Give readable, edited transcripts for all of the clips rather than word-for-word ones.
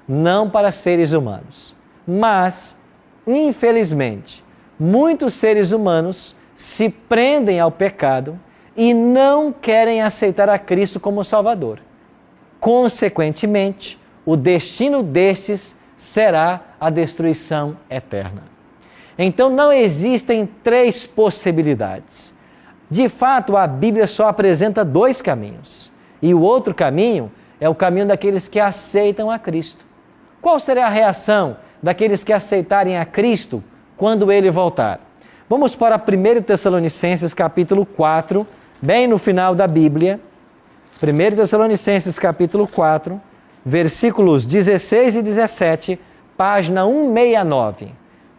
não para seres humanos. Mas, infelizmente, muitos seres humanos se prendem ao pecado e não querem aceitar a Cristo como Salvador. Consequentemente, o destino destes será a destruição eterna. Então, não existem três possibilidades. De fato, a Bíblia só apresenta dois caminhos. E o outro caminho é o caminho daqueles que aceitam a Cristo. Qual será a reação daqueles que aceitarem a Cristo quando Ele voltar? Vamos para 1 Tessalonicenses capítulo 4, bem no final da Bíblia. 1 Tessalonicenses capítulo 4, versículos 16 e 17, página 169.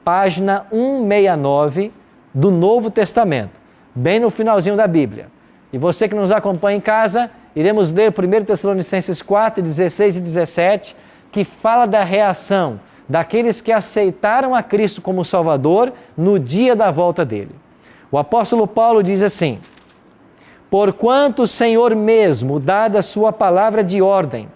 Página 169 do Novo Testamento, bem no finalzinho da Bíblia. E você que nos acompanha em casa, iremos ler 1 Tessalonicenses 4, 16 e 17, que fala da reação daqueles que aceitaram a Cristo como Salvador no dia da volta dele. O apóstolo Paulo diz assim: porquanto o Senhor mesmo, dada a sua palavra de ordem,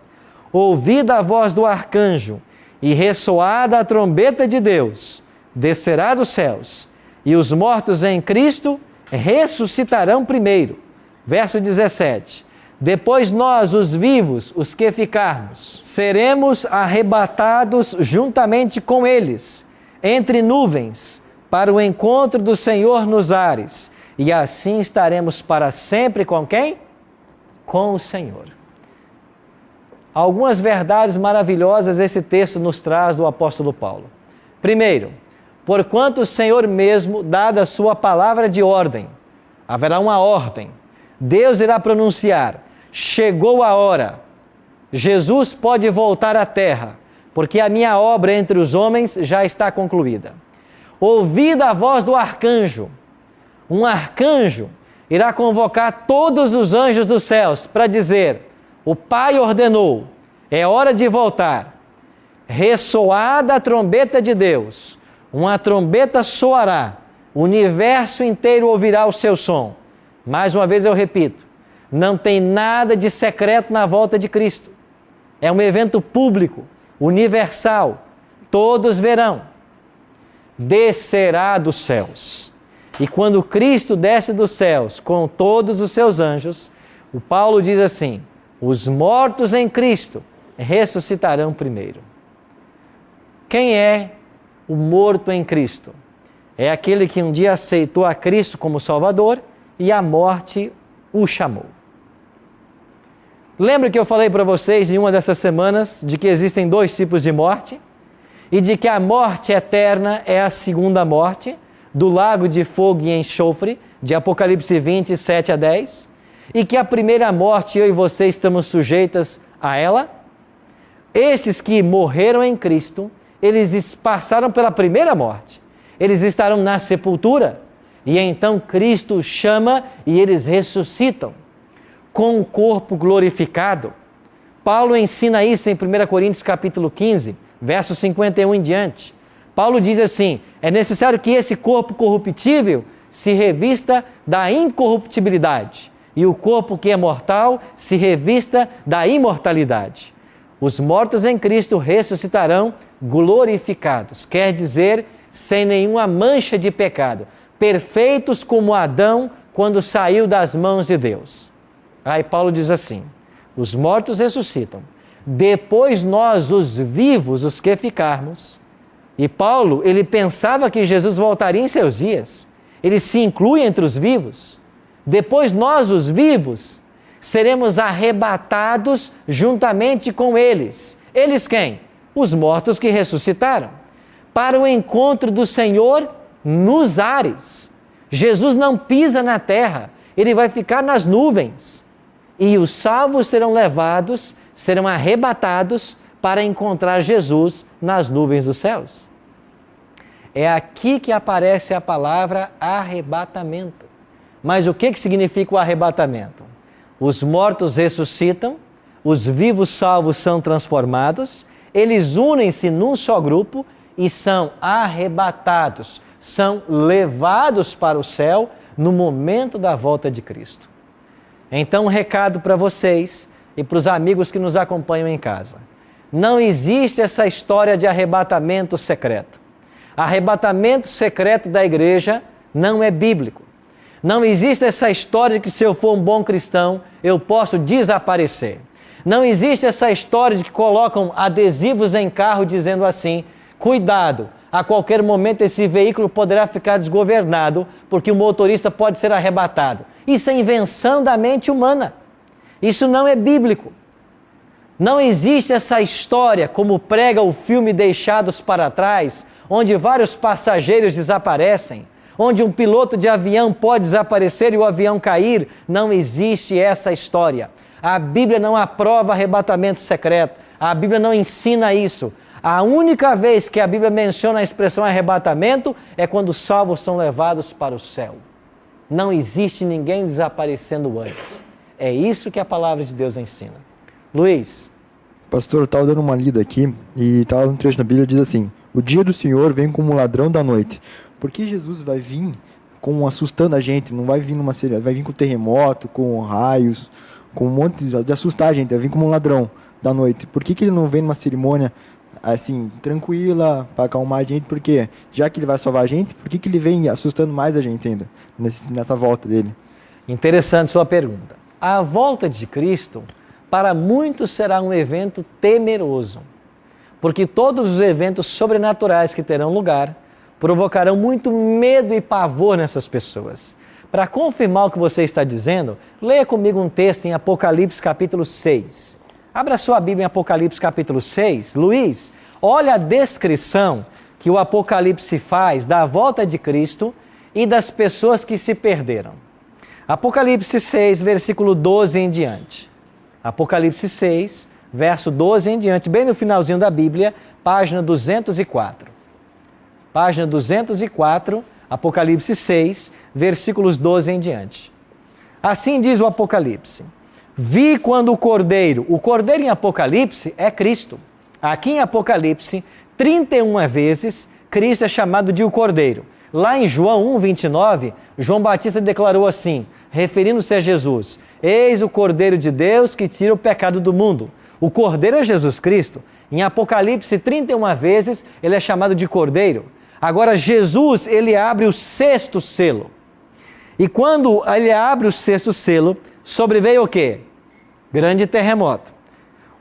ouvida a voz do arcanjo e ressoada a trombeta de Deus, descerá dos céus, e os mortos em Cristo ressuscitarão primeiro. Verso 17. Depois nós, os vivos, os que ficarmos, seremos arrebatados juntamente com eles, entre nuvens, para o encontro do Senhor nos ares, e assim estaremos para sempre com quem? Com o Senhor. Algumas verdades maravilhosas esse texto nos traz do apóstolo Paulo. Primeiro, porquanto o Senhor mesmo, dada a sua palavra de ordem, haverá uma ordem, Deus irá pronunciar: chegou a hora, Jesus pode voltar à terra, porque a minha obra entre os homens já está concluída. Ouvida a voz do arcanjo, um arcanjo irá convocar todos os anjos dos céus para dizer: o Pai ordenou, é hora de voltar. Ressoada a trombeta de Deus, uma trombeta soará, o universo inteiro ouvirá o seu som. Mais uma vez eu repito, não tem nada de secreto na volta de Cristo. É um evento público, universal, todos verão. Descerá dos céus. E quando Cristo desce dos céus com todos os seus anjos, o Paulo diz assim: os mortos em Cristo ressuscitarão primeiro. Quem é o morto em Cristo? É aquele que um dia aceitou a Cristo como Salvador e a morte o chamou. Lembra que eu falei para vocês em uma dessas semanas de que existem dois tipos de morte? E de que a morte eterna é a segunda morte, do lago de fogo e enxofre, de Apocalipse 20, 7 a 10? E que a primeira morte, eu e você estamos sujeitas a ela? Esses que morreram em Cristo, eles passaram pela primeira morte. Eles estarão na sepultura. E então Cristo chama e eles ressuscitam com o corpo glorificado. Paulo ensina isso em 1 Coríntios capítulo 15, verso 51 em diante. Paulo diz assim: é necessário que esse corpo corruptível se revista da incorruptibilidade e o corpo que é mortal se revista da imortalidade. Os mortos em Cristo ressuscitarão glorificados, quer dizer, sem nenhuma mancha de pecado, perfeitos como Adão quando saiu das mãos de Deus. Aí Paulo diz assim: os mortos ressuscitam, depois nós, os vivos, os que ficarmos. E Paulo, ele pensava que Jesus voltaria em seus dias. Ele se inclui entre os vivos. Depois nós, os vivos, seremos arrebatados juntamente com eles. Eles quem? Os mortos que ressuscitaram, para o encontro do Senhor nos ares. Jesus não pisa na terra, ele vai ficar nas nuvens. E os salvos serão levados, serão arrebatados para encontrar Jesus nas nuvens dos céus. É aqui que aparece a palavra arrebatamento. Mas o que significa o arrebatamento? Os mortos ressuscitam, os vivos salvos são transformados, eles unem-se num só grupo e são arrebatados, são levados para o céu no momento da volta de Cristo. Então, um recado para vocês e para os amigos que nos acompanham em casa. Não existe essa história de arrebatamento secreto. Arrebatamento secreto da igreja não é bíblico. Não existe essa história de que se eu for um bom cristão, eu posso desaparecer. Não existe essa história de que colocam adesivos em carro dizendo assim, cuidado, a qualquer momento esse veículo poderá ficar desgovernado porque o motorista pode ser arrebatado. Isso é invenção da mente humana. Isso não é bíblico. Não existe essa história como prega o filme Deixados para Trás, onde vários passageiros desaparecem, onde um piloto de avião pode desaparecer e o avião cair. Não existe essa história. A Bíblia não aprova arrebatamento secreto. A Bíblia não ensina isso. A única vez que a Bíblia menciona a expressão arrebatamento é quando os salvos são levados para o céu. Não existe ninguém desaparecendo antes. É isso que a palavra de Deus ensina. Luiz. Pastor, eu estava dando uma lida aqui e estava um trecho na Bíblia que diz assim, o dia do Senhor vem como um ladrão da noite. Por que Jesus vai vir assustando a gente? Não vai vir vai vir com terremoto, com raios, com um monte de assustar a gente, vai vir como um ladrão da noite. Por que ele não vem numa cerimônia assim, tranquila, para acalmar a gente? Porque já que ele vai salvar a gente, por que ele vem assustando mais a gente ainda, nessa volta dele? Interessante sua pergunta. A volta de Cristo, para muitos, será um evento temeroso, porque todos os eventos sobrenaturais que terão lugar provocarão muito medo e pavor nessas pessoas. Para confirmar o que você está dizendo, leia comigo um texto em Apocalipse capítulo 6. Abra sua Bíblia em Apocalipse capítulo 6. Luiz, olha a descrição que o Apocalipse faz da volta de Cristo e das pessoas que se perderam. Apocalipse 6, versículo 12 em diante. Apocalipse 6, verso 12 em diante, bem no finalzinho da Bíblia, página 204. Página 204, Apocalipse 6, versículos 12 em diante. Assim diz o Apocalipse. Vi quando o Cordeiro em Apocalipse é Cristo. Aqui em Apocalipse, 31 vezes, Cristo é chamado de o Cordeiro. Lá em João 1, 29, João Batista declarou assim, referindo-se a Jesus, eis o Cordeiro de Deus que tira o pecado do mundo. O Cordeiro é Jesus Cristo. Em Apocalipse, 31 vezes, ele é chamado de Cordeiro. Agora, Jesus, ele abre o sexto selo. E quando ele abre o sexto selo, sobreveio o quê? Grande terremoto.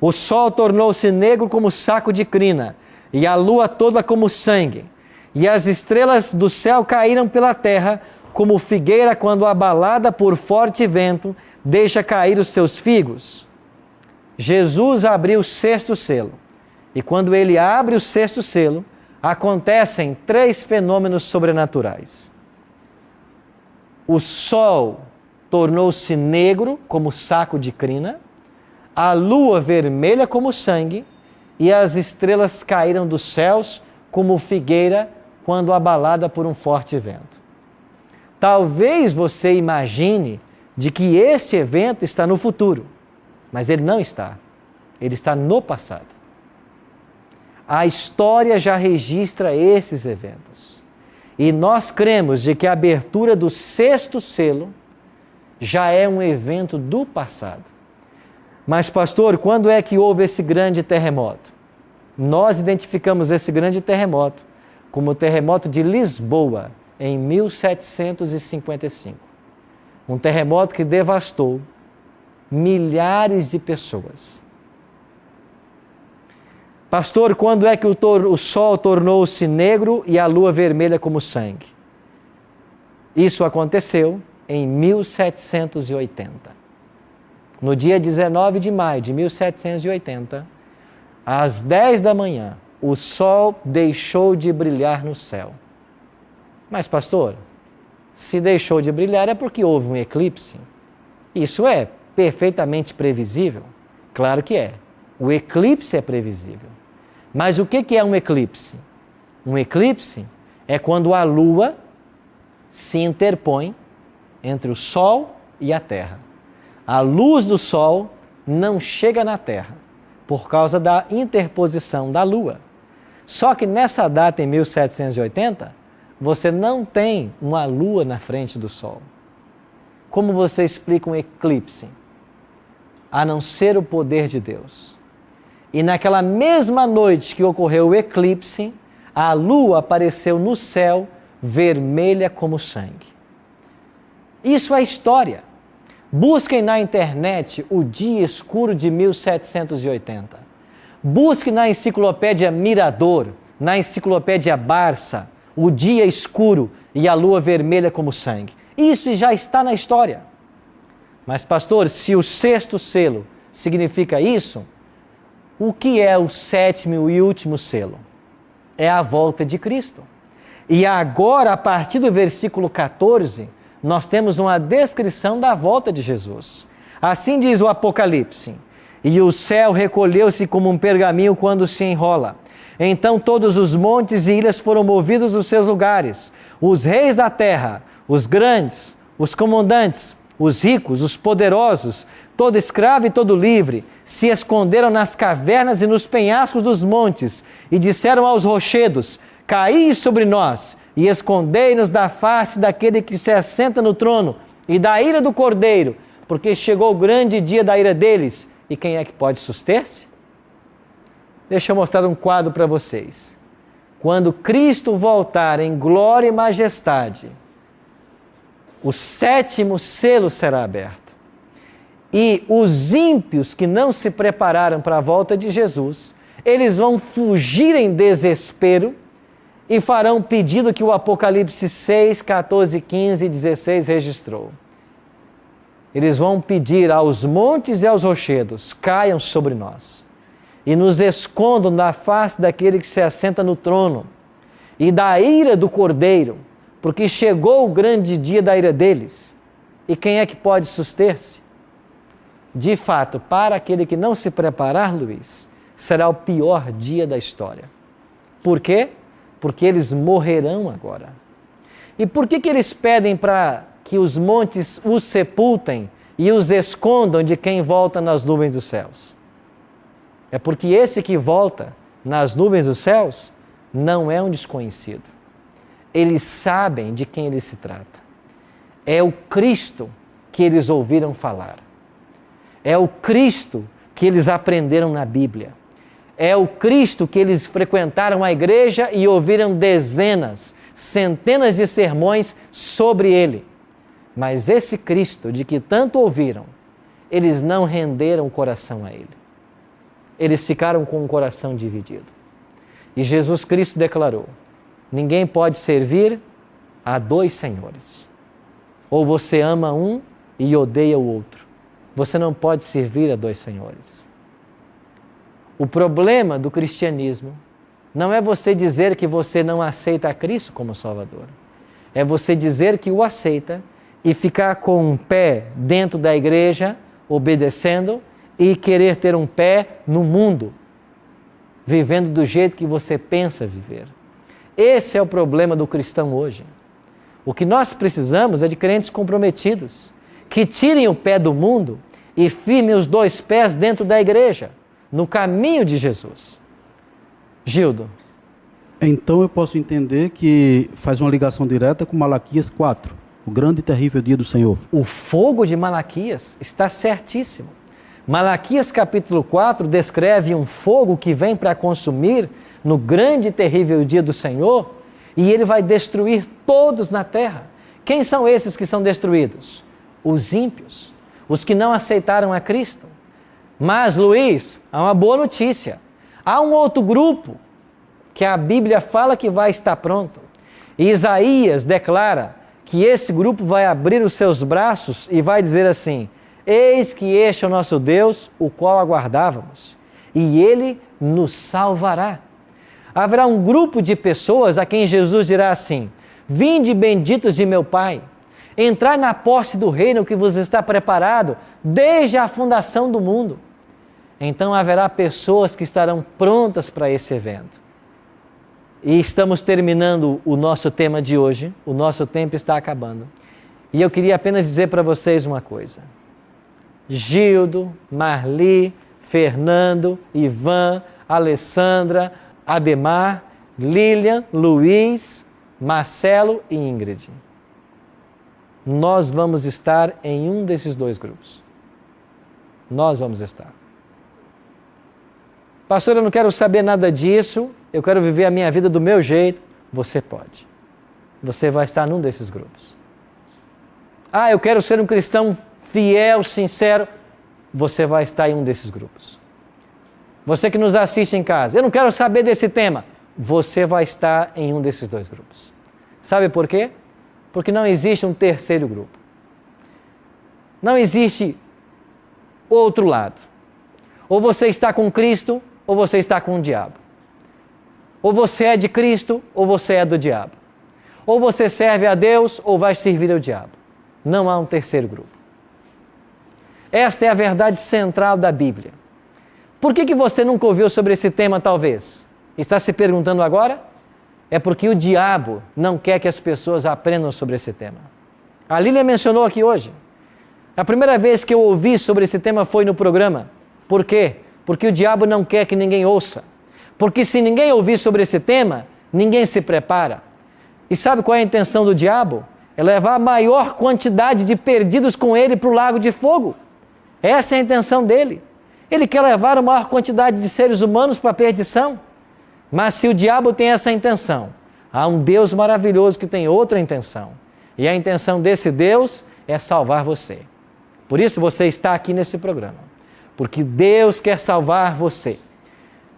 O sol tornou-se negro como saco de crina, e a lua toda como sangue. E as estrelas do céu caíram pela terra, como figueira quando abalada por forte vento, deixa cair os seus figos. Jesus abriu o sexto selo. E quando ele abre o sexto selo, acontecem 3 fenômenos sobrenaturais. O sol tornou-se negro como saco de crina, a lua vermelha como sangue, e as estrelas caíram dos céus como figueira quando abalada por um forte vento. Talvez você imagine de que este evento está no futuro, mas ele não está. Ele está no passado. A história já registra esses eventos. E nós cremos de que a abertura do sexto selo já é um evento do passado. Mas, pastor, quando é que houve esse grande terremoto? Nós identificamos esse grande terremoto como o terremoto de Lisboa, em 1755. Um terremoto que devastou milhares de pessoas. Pastor, quando é que o sol tornou-se negro e a lua vermelha como sangue? Isso aconteceu em 1780. No dia 19 de maio de 1780, às 10 da manhã, o sol deixou de brilhar no céu. Mas, pastor, se deixou de brilhar é porque houve um eclipse. Isso é perfeitamente previsível? Claro que é. O eclipse é previsível. Mas o que é um eclipse? Um eclipse é quando a lua se interpõe entre o sol e a terra. A luz do sol não chega na terra por causa da interposição da lua. Só que nessa data, em 1780, você não tem uma lua na frente do sol. Como você explica um eclipse? A não ser o poder de Deus. E naquela mesma noite que ocorreu o eclipse, a lua apareceu no céu vermelha como sangue. Isso é história. Busquem na internet o dia escuro de 1780. Busquem na enciclopédia Mirador, na enciclopédia Barça, o dia escuro e a lua vermelha como sangue. Isso já está na história. Mas, pastor, se o sexto selo significa isso, o que é o sétimo e último selo? É a volta de Cristo. E agora, a partir do versículo 14, nós temos uma descrição da volta de Jesus. Assim diz o Apocalipse: e o céu recolheu-se como um pergaminho quando se enrola. Então todos os montes e ilhas foram movidos dos seus lugares. Os reis da terra, os grandes, os comandantes, os ricos, os poderosos, todo escravo e todo livre, se esconderam nas cavernas e nos penhascos dos montes, e disseram aos rochedos: caí sobre nós, e escondei-nos da face daquele que se assenta no trono, e da ira do Cordeiro, porque chegou o grande dia da ira deles, e quem é que pode suster-se? Deixa eu mostrar um quadro para vocês. Quando Cristo voltar em glória e majestade, o sétimo selo será aberto. E os ímpios que não se prepararam para a volta de Jesus, eles vão fugir em desespero e farão o pedido que o Apocalipse 6, 14, 15 e 16 registrou. Eles vão pedir aos montes e aos rochedos: caiam sobre nós e nos escondam da face daquele que se assenta no trono e da ira do Cordeiro, porque chegou o grande dia da ira deles. E quem é que pode suster-se? De fato, para aquele que não se preparar, Luiz, será o pior dia da história. Por quê? Porque eles morrerão agora. E por que eles pedem para que os montes os sepultem e os escondam de quem volta nas nuvens dos céus? É porque esse que volta nas nuvens dos céus não é um desconhecido. Eles sabem de quem ele se trata. É o Cristo que eles ouviram falar. É o Cristo que eles aprenderam na Bíblia. É o Cristo que eles frequentaram a igreja e ouviram dezenas, centenas de sermões sobre ele. Mas esse Cristo de que tanto ouviram, eles não renderam o coração a ele. Eles ficaram com o coração dividido. E Jesus Cristo declarou: ninguém pode servir a dois senhores. Ou você ama um e odeia o outro. Você não pode servir a dois senhores. O problema do cristianismo não é você dizer que você não aceita a Cristo como Salvador. É você dizer que o aceita e ficar com um pé dentro da igreja, obedecendo, e querer ter um pé no mundo, vivendo do jeito que você pensa viver. Esse é o problema do cristão hoje. O que nós precisamos é de crentes comprometidos, que tirem o pé do mundo e firmem os dois pés dentro da igreja, no caminho de Jesus. Gildo. Então eu posso entender que faz uma ligação direta com Malaquias 4, o grande e terrível dia do Senhor. O fogo de Malaquias está certíssimo. Malaquias capítulo 4 descreve um fogo que vem para consumir no grande e terrível dia do Senhor, e ele vai destruir todos na terra. Quem são esses que são destruídos? Os ímpios, os que não aceitaram a Cristo. Mas, Luiz, há uma boa notícia. Há um outro grupo que a Bíblia fala que vai estar pronto. E Isaías declara que esse grupo vai abrir os seus braços e vai dizer assim: eis que este é o nosso Deus, o qual aguardávamos, e Ele nos salvará. Haverá um grupo de pessoas a quem Jesus dirá assim: vinde benditos de meu Pai, entrai na posse do reino que vos está preparado desde a fundação do mundo. Então haverá pessoas que estarão prontas para esse evento. E estamos terminando o nosso tema de hoje, o nosso tempo está acabando. E eu queria apenas dizer para vocês uma coisa. Gildo, Marli, Fernando, Ivan, Alessandra, Ademar, Lilian, Luiz, Marcelo e Ingrid. Nós vamos estar em um desses dois grupos. Nós vamos estar. Pastor, eu não quero saber nada disso, eu quero viver a minha vida do meu jeito. Você pode. Você vai estar num desses grupos. Ah, eu quero ser um cristão fiel, sincero. Você vai estar em um desses grupos. Você que nos assiste em casa, eu não quero saber desse tema. Você vai estar em um desses dois grupos. Sabe por quê? Porque não existe um terceiro grupo. Não existe outro lado. Ou você está com Cristo, ou você está com o diabo. Ou você é de Cristo, ou você é do diabo. Ou você serve a Deus, ou vai servir ao diabo. Não há um terceiro grupo. Esta é a verdade central da Bíblia. Por que você nunca ouviu sobre esse tema, talvez? Está se perguntando agora? É porque o diabo não quer que as pessoas aprendam sobre esse tema. A Lília mencionou aqui hoje. A primeira vez que eu ouvi sobre esse tema foi no programa. Por quê? Porque o diabo não quer que ninguém ouça. Porque se ninguém ouvir sobre esse tema, ninguém se prepara. E sabe qual é a intenção do diabo? É levar a maior quantidade de perdidos com ele para o lago de fogo. Essa é a intenção dele. Ele quer levar a maior quantidade de seres humanos para a perdição. Mas se o diabo tem essa intenção, há um Deus maravilhoso que tem outra intenção. E a intenção desse Deus é salvar você. Por isso você está aqui nesse programa. Porque Deus quer salvar você.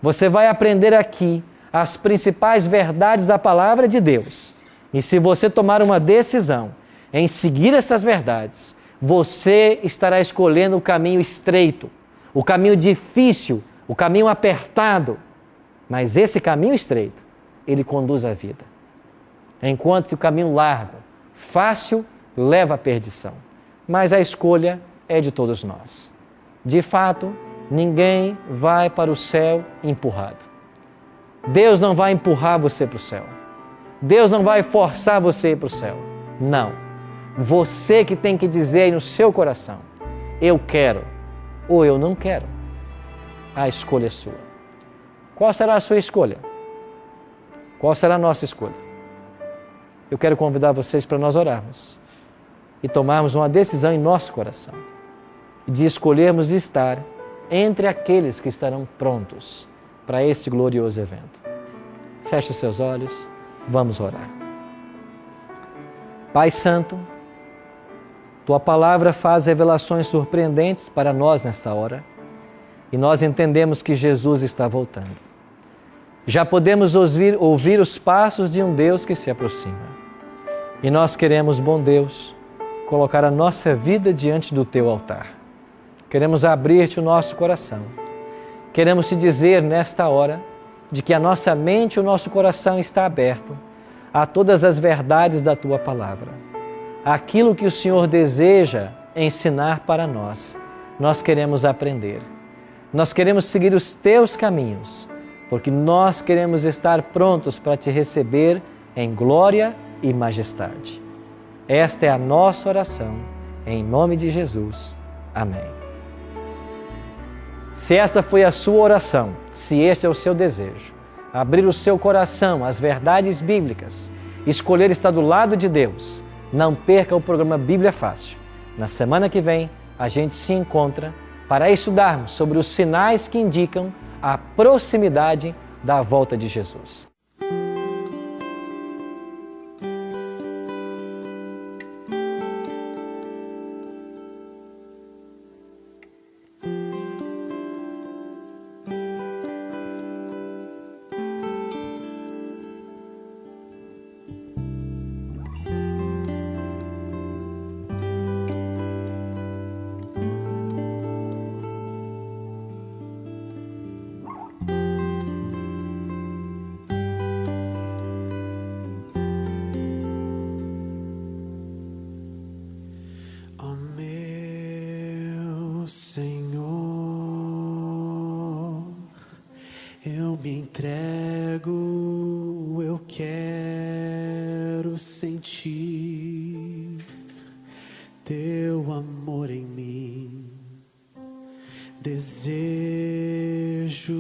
Você vai aprender aqui as principais verdades da palavra de Deus. E se você tomar uma decisão em seguir essas verdades, você estará escolhendo o caminho estreito, o caminho difícil, o caminho apertado. Mas esse caminho estreito, ele conduz à vida. Enquanto que o caminho largo, fácil, leva à perdição. Mas a escolha é de todos nós. De fato, ninguém vai para o céu empurrado. Deus não vai empurrar você para o céu. Deus não vai forçar você a ir para o céu. Não. Você que tem que dizer aí no seu coração, eu quero ou eu não quero. A escolha é sua. Qual será a sua escolha? Qual será a nossa escolha? Eu quero convidar vocês para nós orarmos e tomarmos uma decisão em nosso coração de escolhermos estar entre aqueles que estarão prontos para esse glorioso evento. Feche os seus olhos, vamos orar. Pai Santo, Tua palavra faz revelações surpreendentes para nós nesta hora e nós entendemos que Jesus está voltando. Já podemos ouvir os passos de um Deus que se aproxima. E nós queremos, bom Deus, colocar a nossa vida diante do Teu altar. Queremos abrir-te o nosso coração. Queremos te dizer nesta hora de que a nossa mente e o nosso coração está aberto a todas as verdades da Tua palavra. Aquilo que o Senhor deseja ensinar para nós, nós queremos aprender. Nós queremos seguir os Teus caminhos, porque nós queremos estar prontos para Te receber em glória e majestade. Esta é a nossa oração, em nome de Jesus. Amém. Se esta foi a sua oração, se este é o seu desejo, abrir o seu coração às verdades bíblicas, escolher estar do lado de Deus, não perca o programa Bíblia Fácil. Na semana que vem, a gente se encontra para estudarmos sobre os sinais que indicam a proximidade da volta de Jesus. Eu me entrego, eu quero sentir Teu amor em mim. Desejo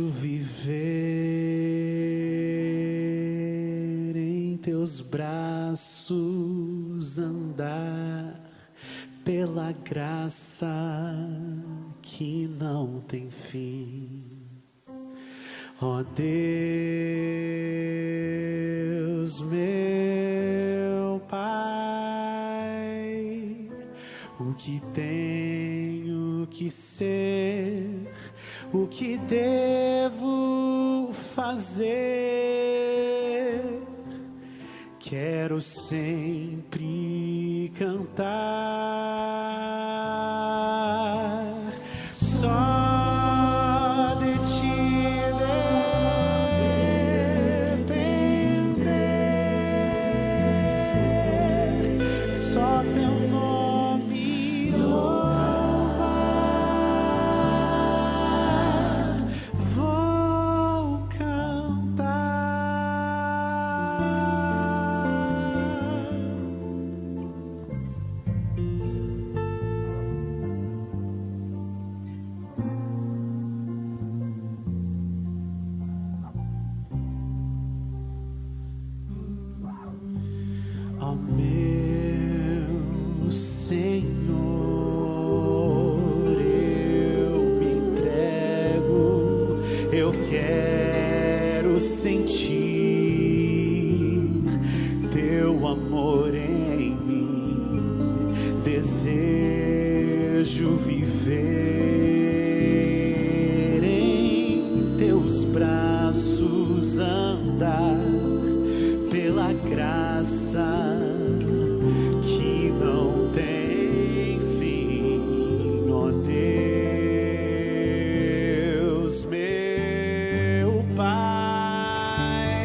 viver em Teus braços, andar pela graça que não tem fim. Ó Deus, meu Pai, o que tenho que ser, o que devo fazer? Quero sempre cantar só de ti depender, só teu nome louvar, vou cantar. Ó meu Senhor, eu me entrego, eu quero sentir teu amor em mim, desejo viver em teus braços, andar pela graça que não tem fim. Ó Deus, meu Pai,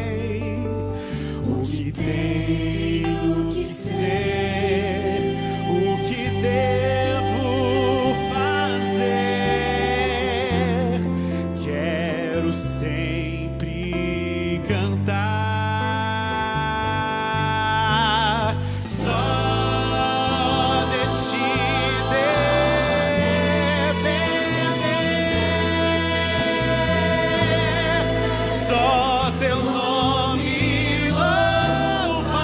o que tenho que ser, o que devo fazer? Quero sempre cantar só de ti depender, só teu nome louvar,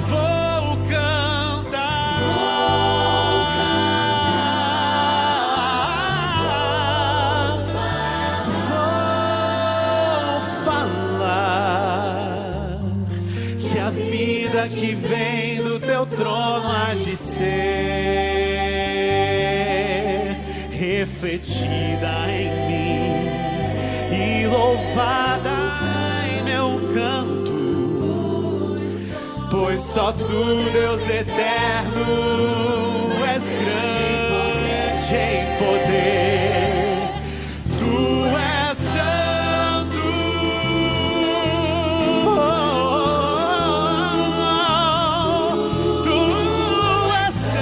vou cantar, vou falar que a vida que vem do teu trono há de ser refletida em mim e louvada em meu canto, pois só tu, Deus eterno, és grande em poder, tu és santo, tu és santo,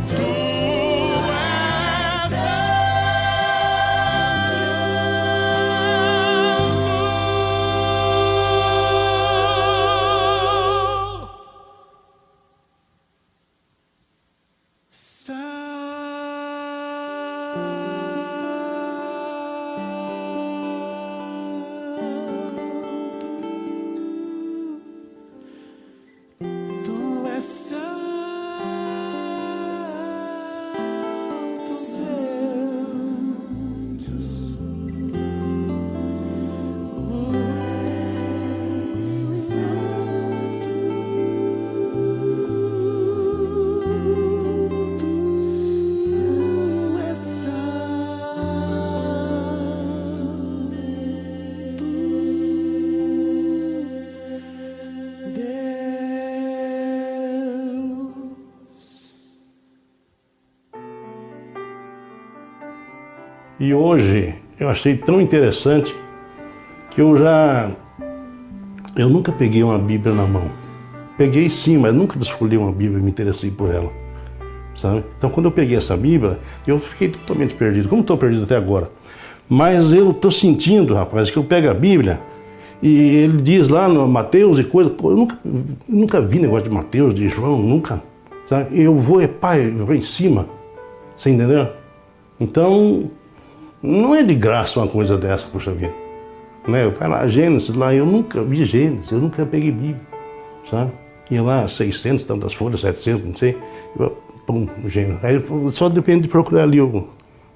tu és Tu és santo, E hoje eu achei tão interessante que eu nunca peguei uma Bíblia na mão. Peguei sim, mas nunca escolhi uma Bíblia e me interessei por ela, sabe? Então quando eu peguei essa Bíblia, eu fiquei totalmente perdido, como estou perdido até agora. Mas eu estou sentindo, rapaz, que eu pego a Bíblia e ele diz lá no Mateus e coisa, pô, eu nunca vi negócio de Mateus, de João, nunca, sabe? Eu vou em cima, você entendeu? Então, não é de graça uma coisa dessa, poxa vida. Né? Vai lá, Gênesis, lá, eu nunca vi Gênesis, eu nunca peguei Bíblia, sabe? Ia lá, 600, tantas folhas, 700, não sei. Pum, gênio. Aí só depende de procurar ali o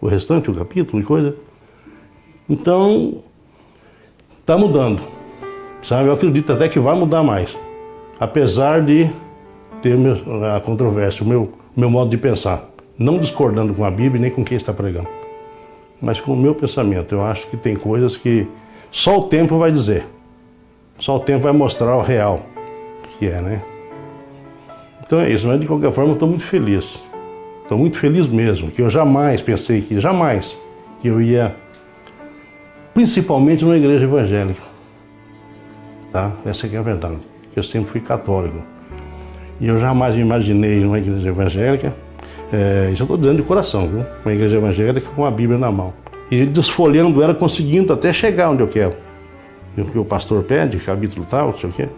restante, o capítulo e coisa. Então, está mudando. Sabe? Eu acredito até que vai mudar mais. Apesar de ter a controvérsia, o meu modo de pensar. Não discordando com a Bíblia nem com quem está pregando. Mas com o meu pensamento. Eu acho que tem coisas que só o tempo vai dizer. Só o tempo vai mostrar o real que é, né? Então é isso, mas de qualquer forma eu estou muito feliz. Estou muito feliz mesmo, que eu jamais pensei que eu ia, principalmente numa igreja evangélica. Tá? Essa aqui é a verdade. Eu sempre fui católico. E eu jamais me imaginei numa igreja evangélica, isso eu estou dizendo de coração, viu? Uma igreja evangélica com a Bíblia na mão. E desfolhando ela, conseguindo até chegar onde eu quero. E o que o pastor pede, capítulo tal, não sei o quê.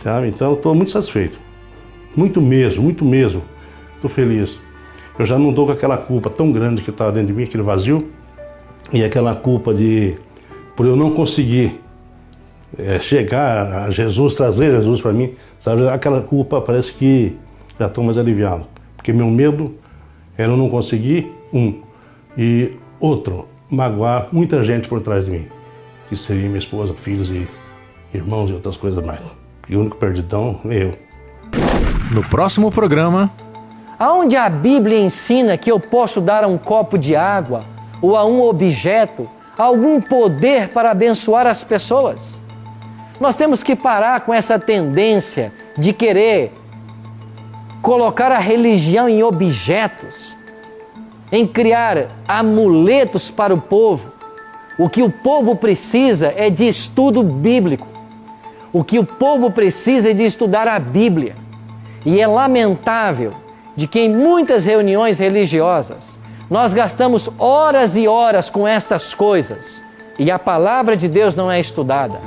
Tá? Então eu estou muito satisfeito. Muito mesmo, muito mesmo. Estou feliz. Eu já não estou com aquela culpa tão grande que está dentro de mim, aquele vazio. E aquela culpa por eu não conseguir chegar a Jesus, trazer Jesus para mim. Sabe? Aquela culpa parece que já estou mais aliviado. Porque meu medo era eu não conseguir, e outro, magoar muita gente por trás de mim. Que seria minha esposa, filhos e irmãos e outras coisas mais. E o único perdidão é eu. No próximo programa... Aonde a Bíblia ensina que eu posso dar a um copo de água ou a um objeto algum poder para abençoar as pessoas? Nós temos que parar com essa tendência de querer colocar a religião em objetos, em criar amuletos para o povo. O que o povo precisa é de estudo bíblico. O que o povo precisa é de estudar a Bíblia. E é lamentável de que em muitas reuniões religiosas nós gastamos horas e horas com essas coisas e a palavra de Deus não é estudada.